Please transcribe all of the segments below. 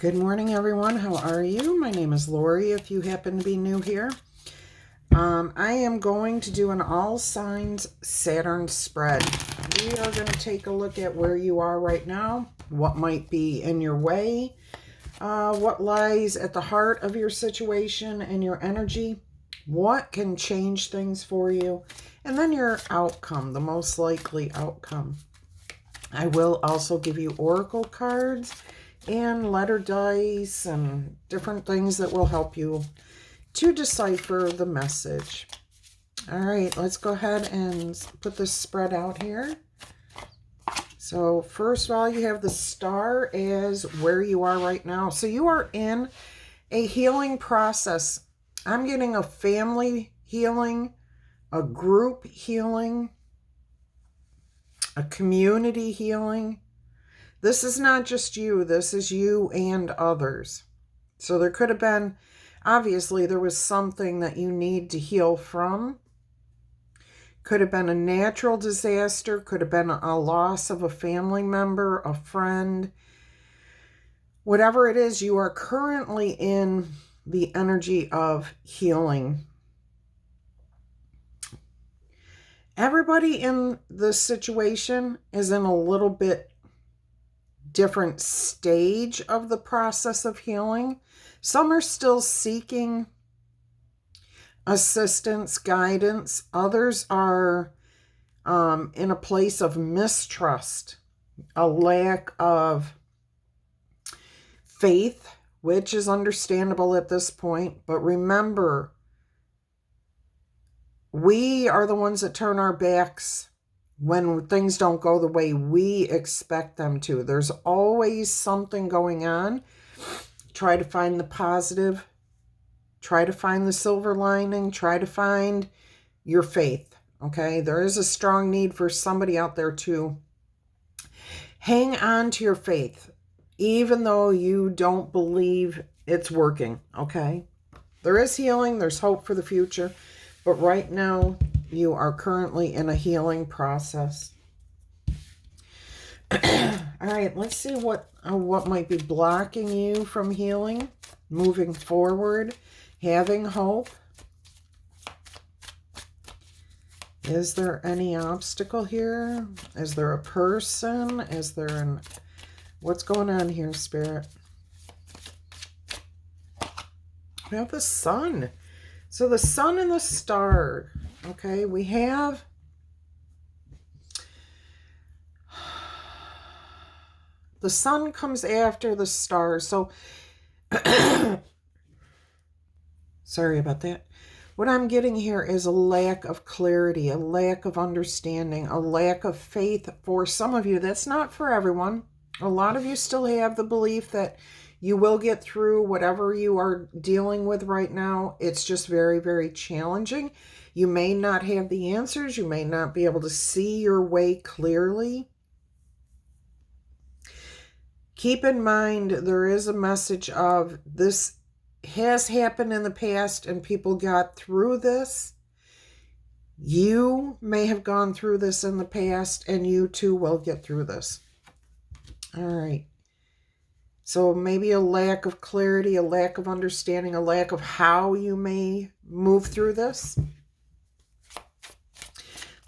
Good morning, everyone. How are you? My name is Laurie, if you happen to be new here. I am going to do an all signs Saturn spread. We are going to take a look at where you are right now, what might be in your way, what lies at the heart of your situation and your energy, what can change things for you, and then your outcome, the most likely outcome. I will also give you oracle cards and letter dice and different things that will help you to decipher the message. All right, let's go ahead and put this spread out here. So first of all, you have the star as where you are right now. So you are in a healing process. I'm getting a family healing, a group healing, a community healing. This is not just you. This is you and others. So there could have been, obviously, there was something that you need to heal from. Could have been a natural disaster. Could have been a loss of a family member, a friend. Whatever it is, you are currently in the energy of healing. Everybody in this situation is in a little bit different stage of the process of healing. Some are still seeking assistance, guidance. Others are in a place of mistrust, a lack of faith, which is understandable at this point. But remember, we are the ones that turn our backs when things don't go the way we expect them to. There's always something going on. Try to find the positive. Try to find the silver lining. Try to find your faith, okay? There is a strong need for somebody out there to hang on to your faith, even though you don't believe it's working, okay? There is healing. There's hope for the future. But right now, you are currently in a healing process. All right, let's see what might be blocking you from healing, moving forward, having hope. Is there any obstacle here? Is there a person? Is there what's going on here, Spirit? We have the sun. So the sun and the star, okay, we have the sun comes after the star. So sorry about that. What I'm getting here is a lack of clarity, a lack of understanding, a lack of faith for some of you. That's not for everyone. A lot of you still have the belief that you will get through whatever you are dealing with right now. It's just very, very challenging. You may not have the answers. You may not be able to see your way clearly. Keep in mind, there is a message of this has happened in the past and people got through this. You may have gone through this in the past and you too will get through this. All right. So maybe a lack of clarity, a lack of understanding, a lack of how you may move through this.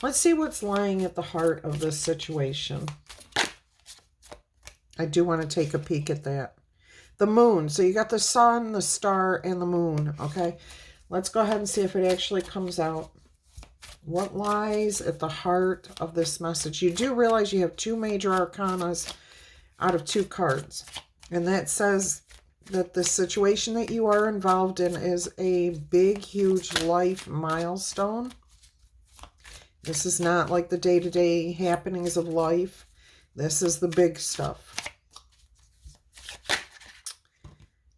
Let's see what's lying at the heart of this situation. I do want to take a peek at that. The moon. So you got the sun, the star, and the moon. Okay. Let's go ahead and see if it actually comes out. What lies at the heart of this message? You do realize you have two major arcanas out of two cards. And that says that the situation that you are involved in is a big, huge life milestone. This is not like the day-to-day happenings of life. This is the big stuff.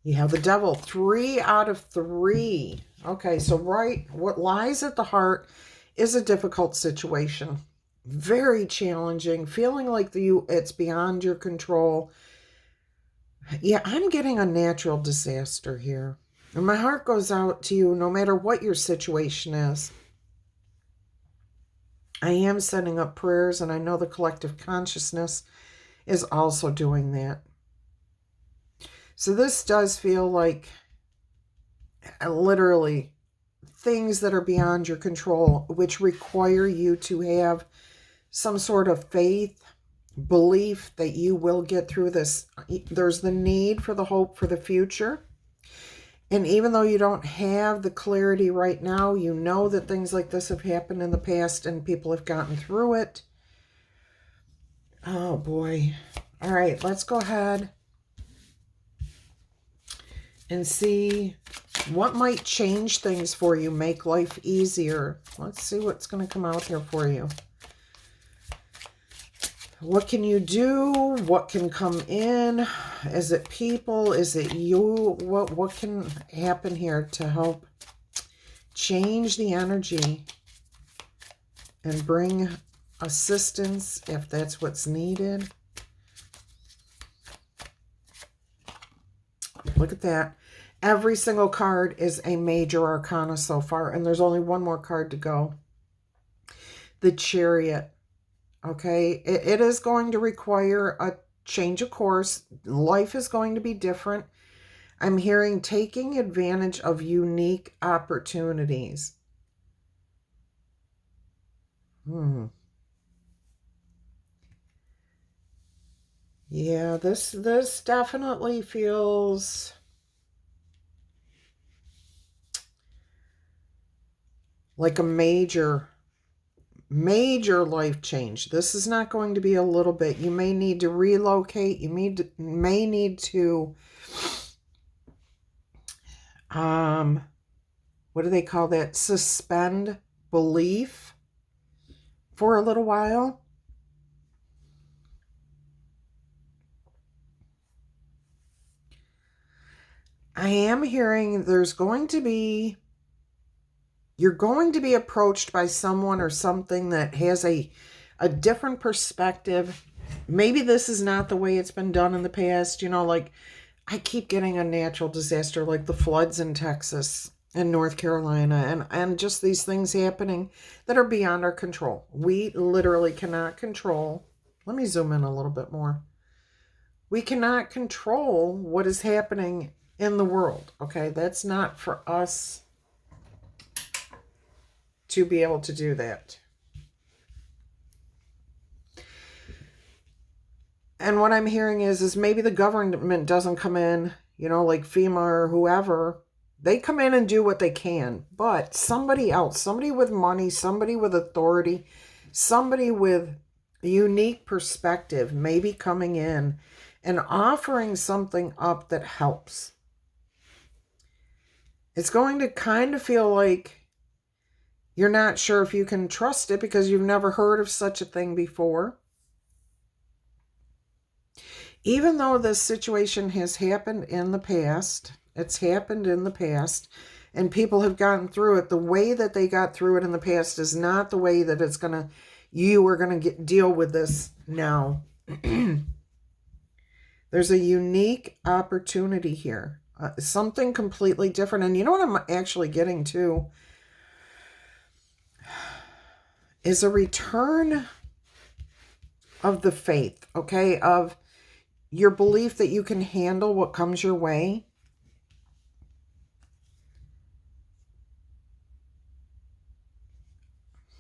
You have the devil, 3 out of 3. Okay, so what lies at the heart is a difficult situation. Very challenging, feeling like it's beyond your control. Yeah, I'm getting a natural disaster here. And my heart goes out to you no matter what your situation is. I am setting up prayers, and I know the collective consciousness is also doing that. So this does feel like literally things that are beyond your control, which require you to have some sort of faith, belief that you will get through this. There's the need for the hope for the future. And even though you don't have the clarity right now, you know that things like this have happened in the past and people have gotten through it. Oh boy. All right, let's go ahead and see what might change things for you, make life easier. Let's see what's going to come out here for you. What can you do? What can come in? Is it people? Is it you? What can happen here to help change the energy and bring assistance if that's what's needed? Look at that. Every single card is a major arcana so far, and there's only one more card to go. The Chariot. Okay, it is going to require a change of course. Life is going to be different. I'm hearing taking advantage of unique opportunities. Yeah, this definitely feels like a major life change. This is not going to be a little bit. You may need to relocate. You may need to what do they call that? Suspend belief for a little while. I am hearing you're going to be approached by someone or something that has a different perspective. Maybe this is not the way it's been done in the past. You know, like I keep getting a natural disaster like the floods in Texas and North Carolina and just these things happening that are beyond our control. We literally cannot control. Let me zoom in a little bit more. We cannot control what is happening in the world, okay? That's not for us to be able to do that. And what I'm hearing is maybe the government doesn't come in, you know, like FEMA or whoever. They come in and do what they can. But somebody else, somebody with money, somebody with authority, somebody with a unique perspective may be coming in and offering something up that helps. It's going to kind of feel like you're not sure if you can trust it because you've never heard of such a thing before. Even though this situation has happened in the past, it's happened in the past, and people have gotten through it, the way that they got through it in the past is not the way that you are going to deal with this now. There's a unique opportunity here, something completely different. And you know what I'm actually getting to is a return of the faith, okay, of your belief that you can handle what comes your way.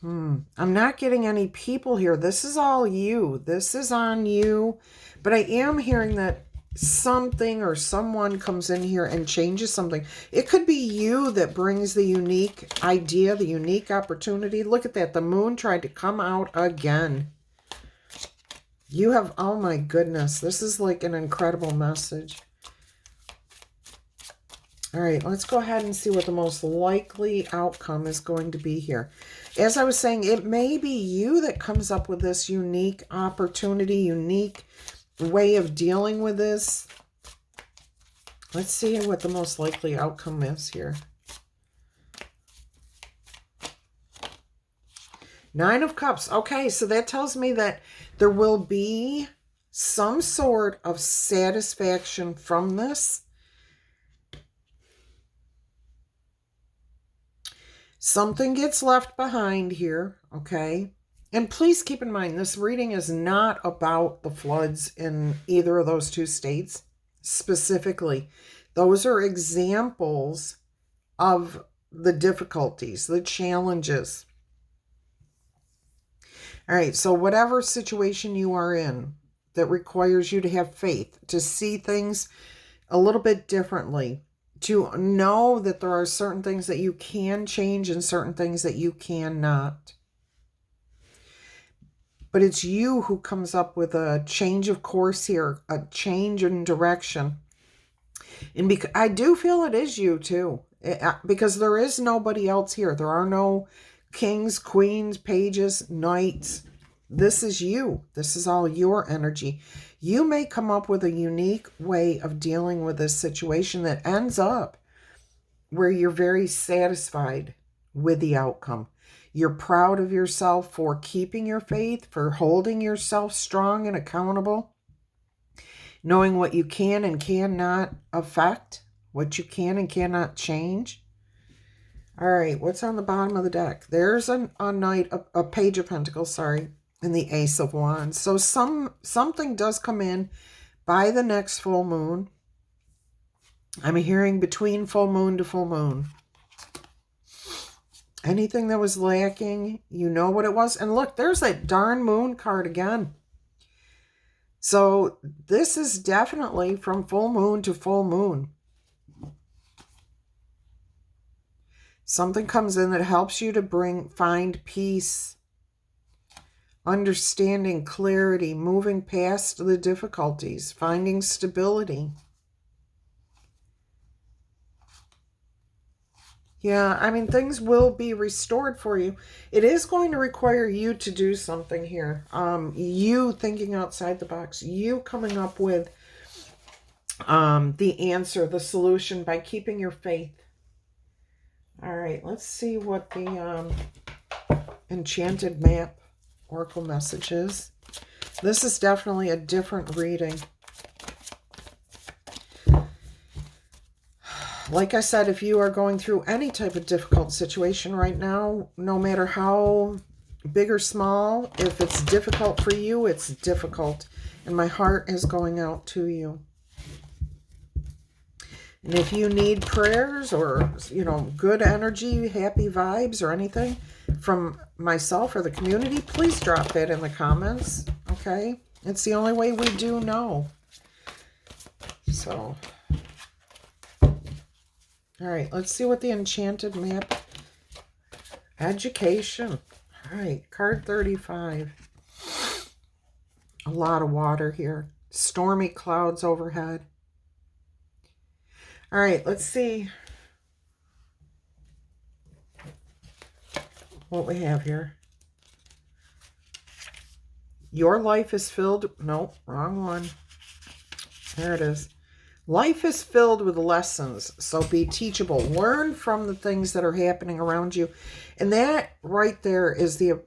I'm not getting any people here. This is all you. This is on you. But I am hearing that something or someone comes in here and changes something. It could be you that brings the unique idea, the unique opportunity. Look at that. The moon tried to come out again. You have, oh my goodness, this is like an incredible message. All right, let's go ahead and see what the most likely outcome is going to be here. As I was saying, it may be you that comes up with this unique opportunity, unique way of dealing with this. Let's see what the most likely outcome is here. Nine of Cups. Okay, so that tells me that there will be some sort of satisfaction from this. Something gets left behind here, okay? And please keep in mind, this reading is not about the floods in either of those two states. specifically. Those are examples of the difficulties, the challenges. All right, so whatever situation you are in that requires you to have faith, to see things a little bit differently, to know that there are certain things that you can change and certain things that you cannot. But it's you who comes up with a change of course here, a change in direction. And I do feel it is you too, because there is nobody else here. There are no kings, queens, pages, knights. This is you. This is all your energy. You may come up with a unique way of dealing with this situation that ends up where you're very satisfied with the outcome. You're proud of yourself for keeping your faith, for holding yourself strong and accountable, knowing what you can and cannot affect, what you can and cannot change. All right, what's on the bottom of the deck? There's a knight, a page of pentacles, sorry, and the ace of wands. So something does come in by the next full moon. I'm hearing between full moon to full moon. Anything that was lacking, you know what it was. And look, there's that darn moon card again. So this is definitely from full moon to full moon. Something comes in that helps you to find peace, understanding, clarity, moving past the difficulties, finding stability. Yeah, I mean, things will be restored for you. It is going to require you to do something here. You thinking outside the box. You coming up with the answer, the solution by keeping your faith. All right, let's see what the Enchanted Map Oracle message is. This is definitely a different reading. Like I said, if you are going through any type of difficult situation right now, no matter how big or small, if it's difficult for you, it's difficult. And my heart is going out to you. And if you need prayers or, good energy, happy vibes or anything from myself or the community, please drop that in the comments, okay? It's the only way we do know. So... all right, let's see what the Enchanted Map. Education. All right, card 35. A lot of water here. Stormy clouds overhead. All right, let's see what we have here. Your life is filled... Nope, wrong one. There it is. Life is filled with lessons, so be teachable. Learn from the things that are happening around you. And that right there is the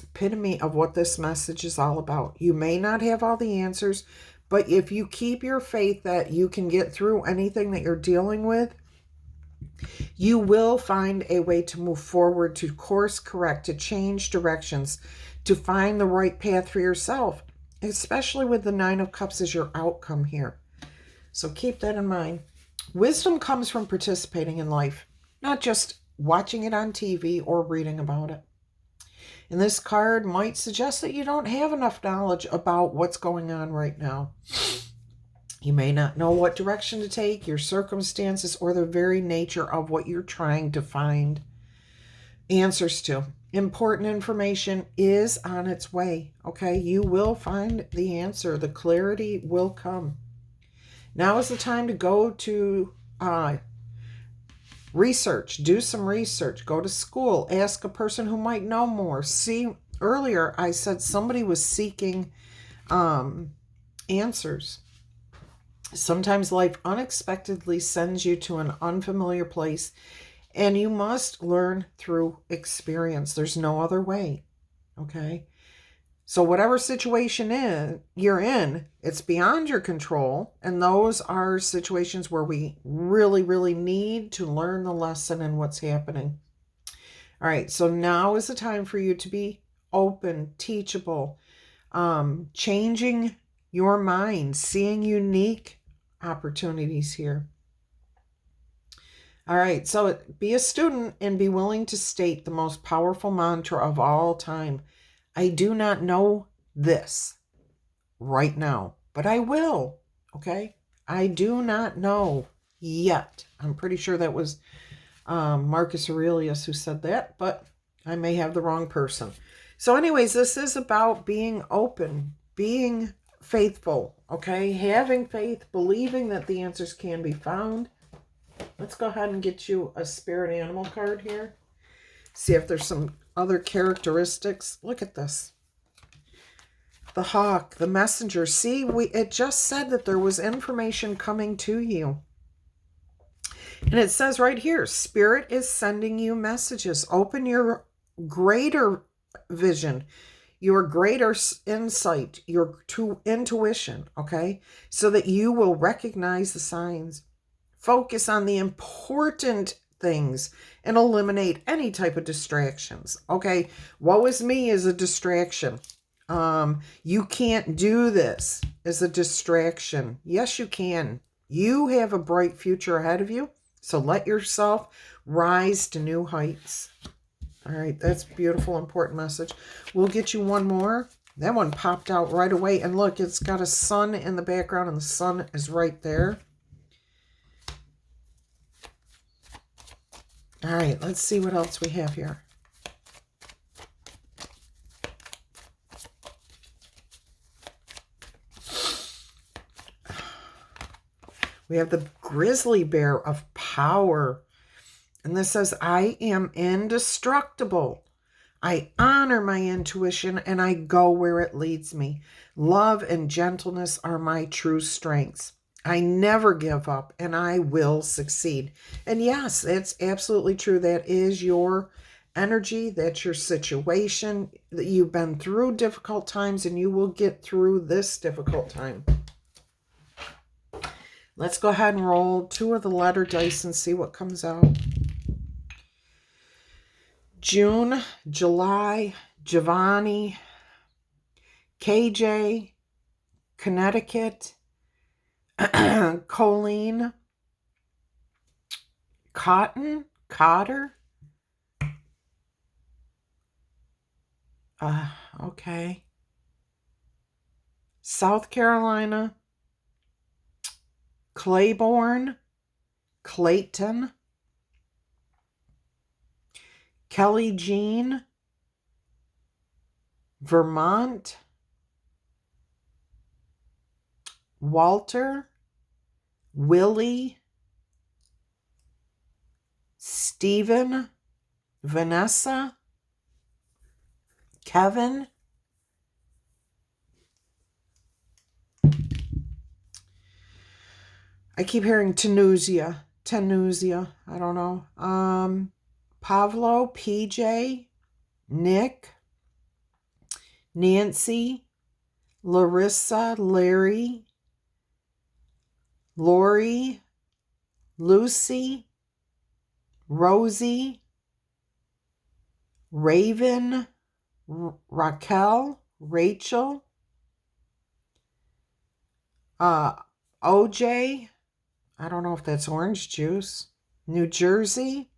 epitome of what this message is all about. You may not have all the answers, but if you keep your faith that you can get through anything that you're dealing with, you will find a way to move forward, to course correct, to change directions, to find the right path for yourself, especially with the Nine of Cups as your outcome here. So keep that in mind. Wisdom comes from participating in life, not just watching it on TV or reading about it. And this card might suggest that you don't have enough knowledge about what's going on right now. You may not know what direction to take, your circumstances, or the very nature of what you're trying to find answers to. Important information is on its way, okay? You will find the answer. The clarity will come. Now is the time to go to research, do some research, go to school, ask a person who might know more. See, earlier I said somebody was seeking answers. Sometimes life unexpectedly sends you to an unfamiliar place, and you must learn through experience. There's no other way, okay? So whatever situation you're in, it's beyond your control. And those are situations where we really, really need to learn the lesson and what's happening. All right, so now is the time for you to be open, teachable, changing your mind, seeing unique opportunities here. All right, so be a student and be willing to state the most powerful mantra of all time. I do not know this right now, but I will, okay? I do not know yet. I'm pretty sure that was Marcus Aurelius who said that, but I may have the wrong person. So anyways, this is about being open, being faithful, okay? Having faith, believing that the answers can be found. Let's go ahead and get you a spirit animal card here. See if there's some other characteristics. Look at this. The hawk, the messenger. See, it just said that there was information coming to you. And it says right here, Spirit is sending you messages. Open your greater vision, your greater insight, your intuition, okay? So that you will recognize the signs. Focus on the important things and eliminate any type of distractions, okay? Woe is me is a distraction. You can't do this is a distraction. Yes, you can. You have a bright future ahead of you. So let yourself rise to new heights. All right, that's a beautiful, important message. We'll get you one more. That one popped out right away. And look, it's got a sun in the background and the sun is right there. All right, let's see what else we have here. We have the grizzly bear of power. And this says, I am indestructible. I honor my intuition and I go where it leads me. Love and gentleness are my true strengths. I never give up and I will succeed. And yes, it's absolutely true. That is your energy. That's your situation. You've been through difficult times and you will get through this difficult time. Let's go ahead and roll 2 of the letter dice and see what comes out. June, July, Giovanni, KJ, Connecticut, Colleen, Cotton, Cotter. Okay. South Carolina, Claiborne, Clayton, Kelly Jean, Vermont, Walter, Willie, Stephen, Vanessa, Kevin, I keep hearing Tenusia, I don't know. Pavlo, PJ, Nick, Nancy, Larissa, Larry, Laurie, Lucy, Rosie, Raven, Raquel, Rachel, OJ, I don't know if that's orange juice, New Jersey,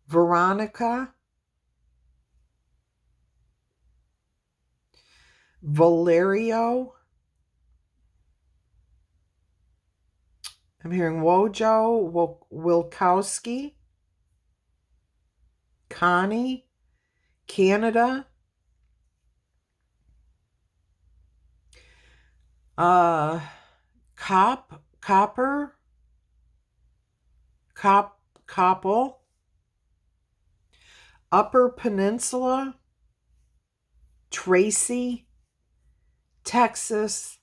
Veronica, Valerio, I'm hearing Wojo, Wilkowski, Connie, Canada, Copper, Koppel, Upper Peninsula, Tracy, Texas,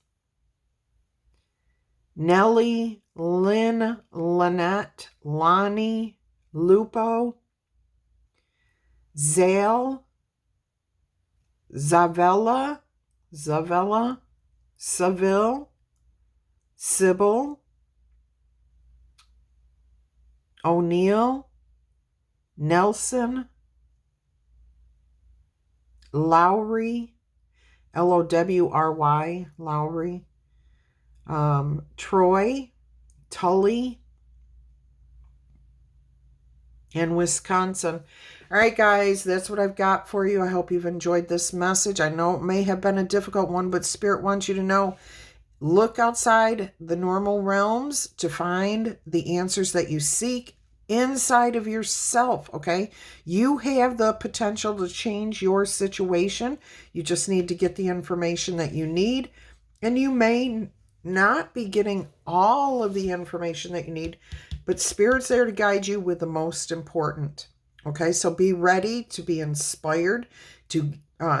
Nellie, Lynn, Lynette, Lonnie, Lupo, Zelle, Zavella, Seville, Sybil, O'Neill, Nelson, Lowry, Lowry, Lowry, Troy, Tully, and Wisconsin. All right, guys, that's what I've got for you. I hope you've enjoyed this message. I know it may have been a difficult one, but Spirit wants you to know, look outside the normal realms to find the answers that you seek inside of yourself, okay? You have the potential to change your situation. You just need to get the information that you need, and you may not be getting all of the information that you need, but Spirit's there to guide you with the most important, okay? So be ready to be inspired, to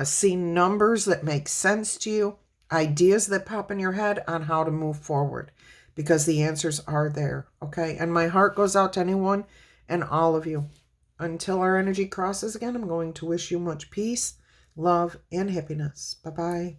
see numbers that make sense to you, ideas that pop in your head on how to move forward, because the answers are there, okay? And my heart goes out to anyone and all of you. Until our energy crosses again, I'm going to wish you much peace, love, and happiness. Bye-bye.